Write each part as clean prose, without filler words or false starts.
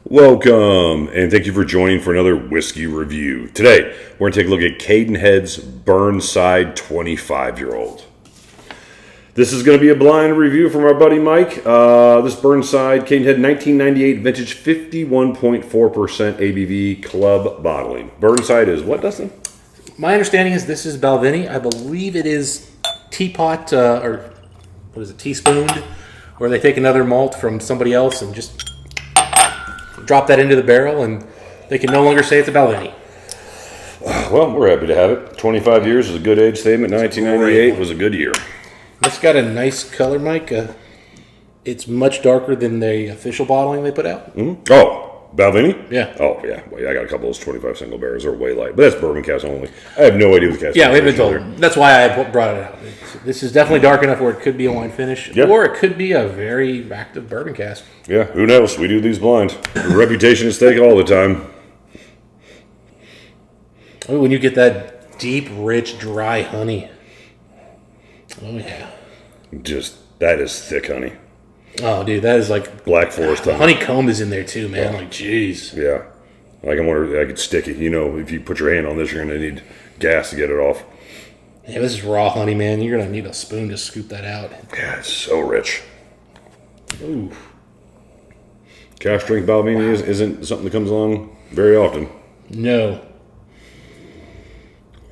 Welcome, and thank you for joining for another whiskey review. Today, we're going to take a look at Cadenhead's Burnside 25-year-old. This is going to be a blind review from our buddy Mike. This Burnside Cadenhead 1998 vintage 51.4% ABV club bottling. Burnside is what, Dustin? My understanding is this is Balvenie. I believe it is teapot, or what is it, teaspooned, where they take another malt from somebody else and just drop that into the barrel, and they can no longer say it's a Balvenie. Well, we're happy to have it. 25 years is a good age statement. 1998 was a good year. It's got a nice color, Mike. It's much darker than the official bottling they put out. Mm-hmm. Oh, Balvenie? Yeah. Oh, yeah. Well, I got a couple of those 25 single barrels. They're way light. But that's bourbon cast only. I have no idea what the cast Yeah, we've been told. That's why I brought it out. This is definitely dark enough where it could be a wine finish, or it could be a very active bourbon cast. Yeah, who knows? We do these blind. Reputation at stake all the time. Oh, when you get that deep, rich, dry honey. Oh, yeah. That is thick honey. Oh, dude, that is like Black Forest honey. Honeycomb is in there too, man. Like, jeez. Yeah. Like, I wonder, I could stick it. You know, if you put your hand on this, you're going to need gas to get it off. Yeah, this is raw honey, man. You're going to need a spoon to scoop that out. Yeah, it's so rich. Ooh. Cash drink Balvenie isn't something that comes along very often. No.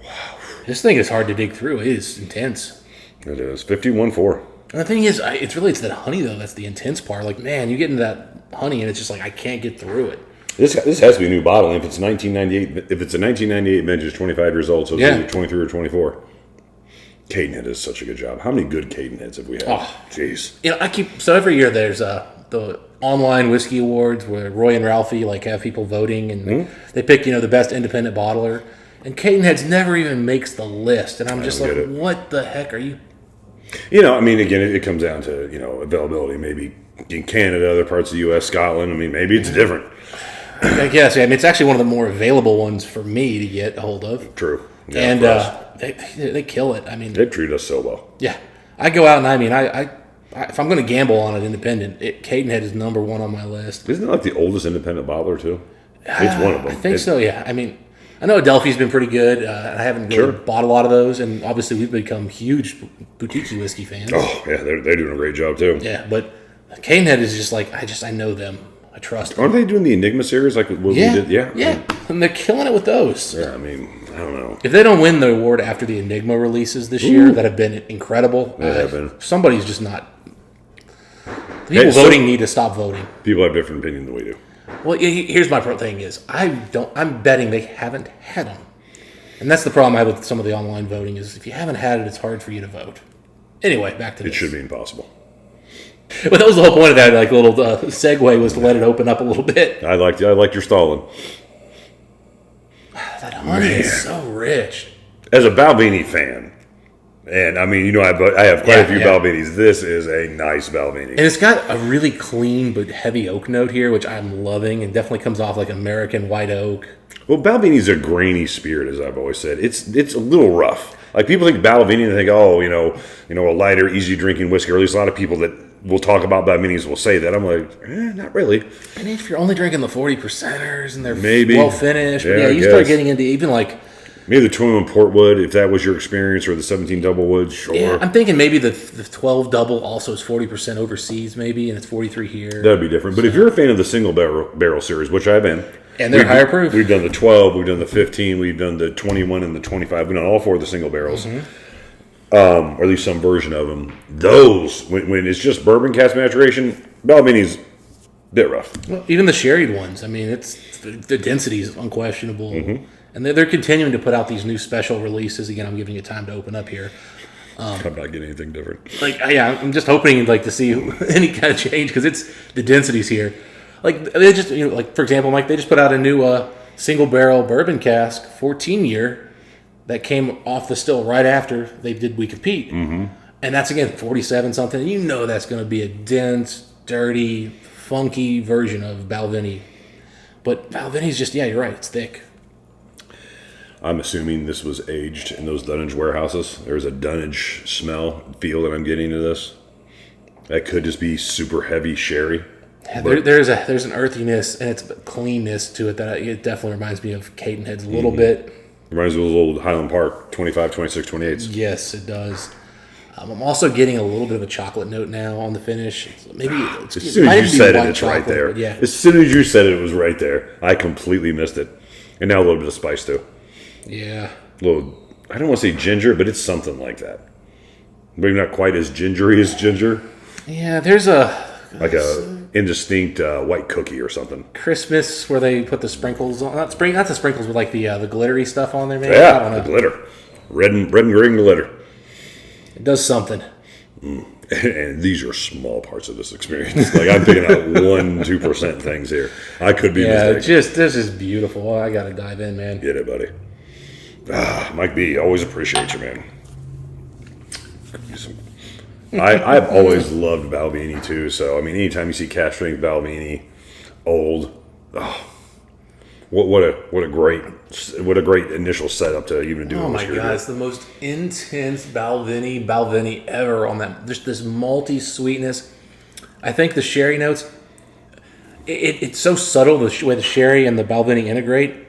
Wow. This thing is hard to dig through. It is intense. It is. 51.4. And the thing is, it's that honey, though, that's the intense part. Like, man, you get into that honey, and it's just like, I can't get through it. This has to be a new bottle. If it's 1998, if it's a 1998 vintage, 25 years old, so it's either 23 or 24. Cadenhead does such a good job. How many good Cadenheads have we had? Oh, jeez. You know, so every year there's the online whiskey awards where Roy and Ralphie have people voting, and they pick the best independent bottler. And Cadenhead's never even makes the list, and I'm just like, what the heck are you? I mean, again, it comes down to availability. Maybe in Canada, other parts of the U.S., Scotland. I mean, maybe it's different. I guess. I mean, it's actually one of the more available ones for me to get a hold of. True. Yeah, and they kill it. I mean, they treat us so well. Yeah, I go out and I mean, I if I'm going to gamble on an independent, Cadenhead is number one on my list. Isn't it like the oldest independent bottler too? It's one of them. I think so. Yeah. I mean, I know Adelphi's been pretty good. I haven't really bought a lot of those, and obviously we've become huge boutique whiskey fans. Oh yeah, they're doing a great job too. Yeah, but Cadenhead is just like I know them. I trust them. Aren't they doing the Enigma series like what we did? Yeah, and they're killing it with those. Yeah, I mean, I don't know. If they don't win the award after the Enigma releases this year that have been incredible, somebody's just not. People voting need to stop voting. People have different opinion than we do. Well, here's my thing is I'm betting they haven't had them. And that's the problem I have with some of the online voting is if you haven't had it, it's hard for you to vote. Anyway, back to this. It should be impossible. Well, that was the whole point of that little segue was to let it open up a little bit. I liked your stalling. That honey is so rich. As a Balvenie fan, and I mean, I have quite a few Balvenies. This is a nice Balvenie. And it's got a really clean but heavy oak note here, which I'm loving, and definitely comes off like American white oak. Well, Balvenie's a grainy spirit, as I've always said. It's a little rough. Like people think Balvenie and they think, a lighter, easy drinking whiskey. Or at least a lot of people that will talk about Balvenies will say that. I'm like, not really. And if you're only drinking the 40%ers and they're well finished, yeah, you start getting into even like. Maybe the 21 Portwood, if that was your experience, or the 17 Doublewood, sure. Yeah, I'm thinking maybe the 12 Double also is 40% overseas, maybe, and it's 43 here. That'd be different. But if you're a fan of the single barrel series, which I've been, and they're higher proof. We've done the 12, we've done the 15, we've done the 21 and the 25. We've done all four of the single barrels, or at least some version of them. Those, when it's just bourbon cask maturation, Balvenie's a bit rough. Well, even the sherried ones, I mean, the density is unquestionable. And they're continuing to put out these new special releases. Again, I'm giving you time to open up here. I'm not getting anything different. I'm just hoping to see any kind of change because it's the densities here. Like they just, for example, Mike, they just put out a new single barrel bourbon cask, 14-year, that came off the still right after they did We Compete, and that's again 47 something. And that's going to be a dense, dirty, funky version of Balvenie. But Balvenie's just you're right, it's thick. I'm assuming this was aged in those dunnage warehouses. There's a dunnage feel that I'm getting to this. That could just be super heavy sherry. There's an earthiness and it's a cleanness to it that it definitely reminds me of Cadenhead's a little bit. Reminds me of old Highland Park, 25, 26, 28s. Yes, it does. I'm also getting a little bit of a chocolate note now on the finish. Maybe as soon as you said it, it's right there. Yeah. As soon as you said it was right there. I completely missed it. And now a little bit of spice too. Yeah. A little, I don't want to say ginger, but it's something like that. Maybe not quite as gingery as ginger. Yeah, there's like a indistinct white cookie or something. Christmas where they put the sprinkles on. Not the sprinkles, but like the glittery stuff on there. Maybe Yeah, I don't know. the glitter, red and green glitter. It does something. And these are small parts of this experience. Like I'm picking out 1-2% things here. I could be mistaken. This is beautiful. I gotta dive in, man. Get it, buddy. Mike B, always appreciate you, man. I've always loved Balvenie too. So I mean, anytime you see cask strength Balvenie, old, what a great initial setup to even do. Oh my god, it's the most intense Balvenie ever on that. There's this malty sweetness. I think the sherry notes. It's so subtle the way the sherry and the Balvenie integrate.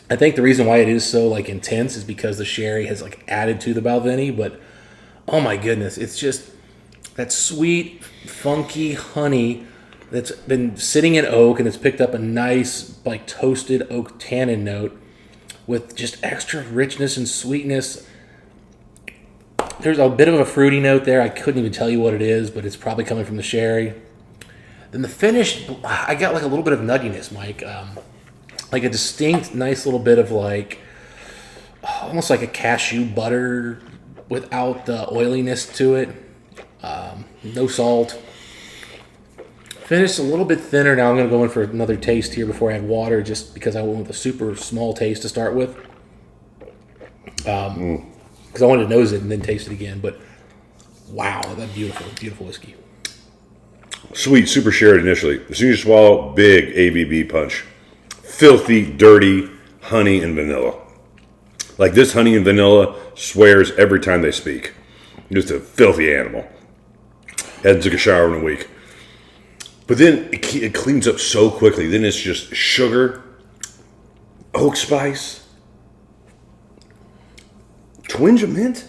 I think the reason why it is so like intense is because the sherry has like added to the Balvenie. But oh my goodness, it's just that sweet, funky honey that's been sitting in oak and it's picked up a nice like toasted oak tannin note with just extra richness and sweetness. There's a bit of a fruity note there. I couldn't even tell you what it is, but it's probably coming from the sherry. Then the finish, I got like a little bit of nuttiness, Mike. Like a distinct, nice little bit of like, almost like a cashew butter without the oiliness to it. No salt. Finished a little bit thinner. Now I'm going to go in for another taste here before I add water, just because I went with a super small taste to start with. Because I wanted to nose it and then taste it again. But wow, that beautiful, beautiful whiskey. Sweet, super sherry initially. As soon as you swallow, big ABV punch. Filthy, dirty honey and vanilla. Like this honey and vanilla swears every time they speak. Just a filthy animal. Hadn't took a shower in a week. But then it cleans up so quickly. Then it's just sugar, oak spice, twinge of mint.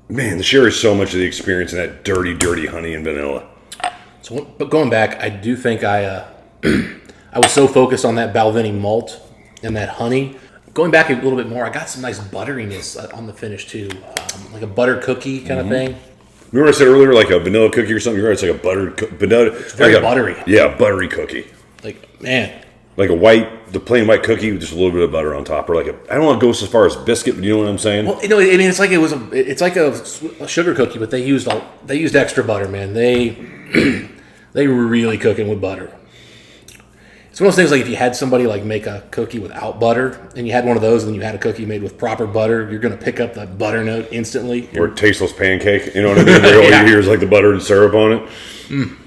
Man, the sherry is so much of the experience in that dirty, dirty honey and vanilla. So, but going back, I do think I was so focused on that Balvenie malt and that honey. Going back a little bit more, I got some nice butteriness on the finish too, like a butter cookie kind of thing. Remember I said earlier, like a vanilla cookie or something? It's like a buttered vanilla. It's very buttery. Yeah, buttery cookie. Like, man. Like the plain white cookie with just a little bit of butter on top, or like I don't want to go so far as biscuit, but you know what I'm saying? Well, I mean, it's like a sugar cookie, but they used extra butter, man. They were really cooking with butter. It's one of those things like if you had somebody like make a cookie without butter, and you had one of those, and then you had a cookie made with proper butter, you're gonna pick up that butter note instantly. Or a tasteless pancake, you know what I mean? Where all you hear is like the butter and syrup on it. Mm.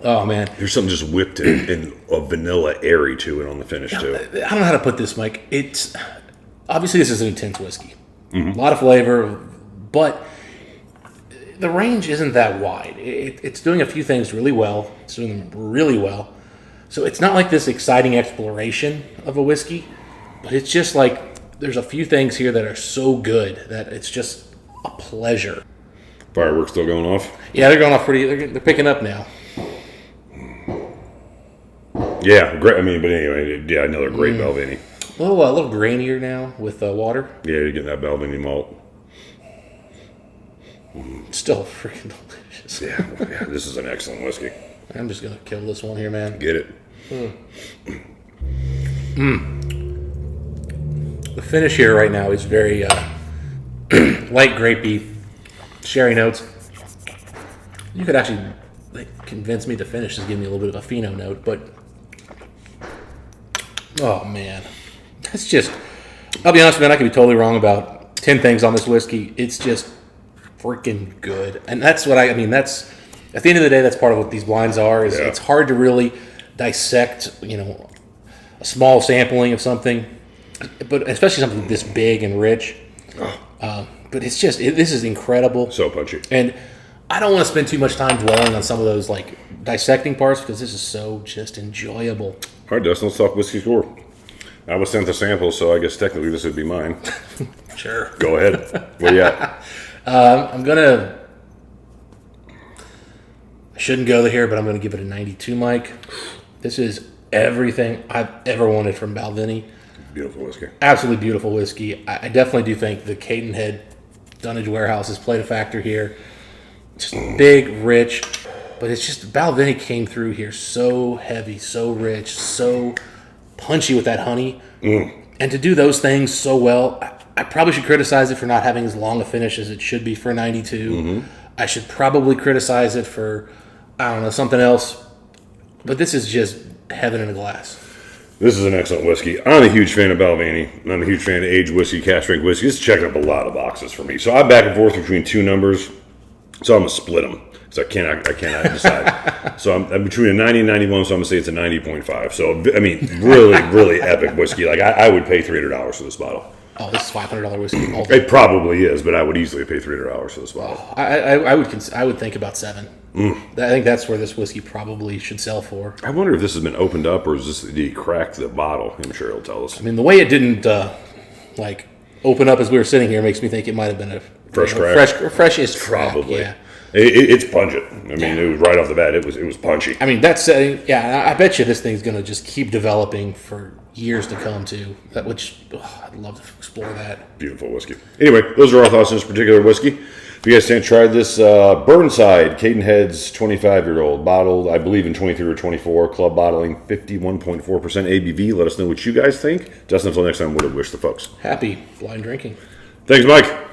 Oh man, there's something just whipped in a vanilla airy to it on the finish too. I don't know how to put this, Mike. It's obviously this is an intense whiskey, a lot of flavor, but the range isn't that wide. It's doing a few things really well. It's doing them really well. So it's not like this exciting exploration of a whiskey, but it's just like there's a few things here that are so good that it's just a pleasure. Fireworks still going off? Yeah, they're going off pretty. They're picking up now. Yeah, great. I mean, but anyway, yeah, another great Balvenie. A little grainier now with water. Yeah, you're getting that Balvenie malt. Still freaking delicious. Yeah, this is an excellent whiskey. I'm just gonna kill this one here, man. Get it. The finish here right now is very light grapey, sherry notes. You could actually convince me to finish is giving me a little bit of a pheno note, but oh man, that's just. I'll be honest, man. I could be totally wrong about 10 things on this whiskey. It's just freaking good, and that's what I mean. That's. At the end of the day, that's part of what these blinds are. It's hard to really dissect, a small sampling of something, but especially something this big and rich. But it's just this is incredible. So punchy. And I don't want to spend too much time dwelling on some of those like dissecting parts because this is so just enjoyable. All right, Dustin, let's talk whiskey score. I was sent the sample, so I guess technically this would be mine. Sure. Go ahead. Where you at? I'm gonna. I shouldn't go here, but I'm gonna give it a 92, Mike. This is everything I've ever wanted from Balvenie. Beautiful whiskey. Absolutely beautiful whiskey. I definitely do think the Cadenhead Dunnage Warehouse has played a factor here. Just big, rich, but it's just Balvenie came through here so heavy, so rich, so punchy with that honey. And to do those things so well, I probably should criticize it for not having as long a finish as it should be for a 92. I should probably criticize it for, I don't know, something else. But this is just heaven in a glass. This is an excellent whiskey. I'm a huge fan of Balvenie. I'm a huge fan of aged whiskey, cask strength whiskey. It's checking up a lot of boxes for me. So I'm back and forth between two numbers. So I'm going to split them. So I cannot decide. So I'm between a 90 and 91, so I'm going to say it's a 90.5. So, I mean, really, really epic whiskey. Like, I would pay $300 for this bottle. Oh, this is $500 whiskey. It probably is, but I would easily pay $300 for this bottle. I would think about $7. I think that's where this whiskey probably should sell for. I wonder if this has been opened up, or is this, did he crack the bottle? I'm sure he'll tell us. I mean, the way it didn't, open up as we were sitting here makes me think it might have been a Fresh crack? Freshest crack, Probably. yeah. It's pungent. I mean, it was right off the bat. It was punchy. I mean, that setting, I bet you this thing's going to just keep developing for years to come, too. I'd love to explore that. Beautiful whiskey. Anyway, those are our thoughts on this particular whiskey. If you guys haven't tried this, Burnside, Cadenhead's 25-year-old, bottled, I believe, in 23 or 24, club bottling, 51.4% ABV. Let us know what you guys think. Justin, until next time, what do we wish the folks? Happy blind drinking. Thanks, Mike.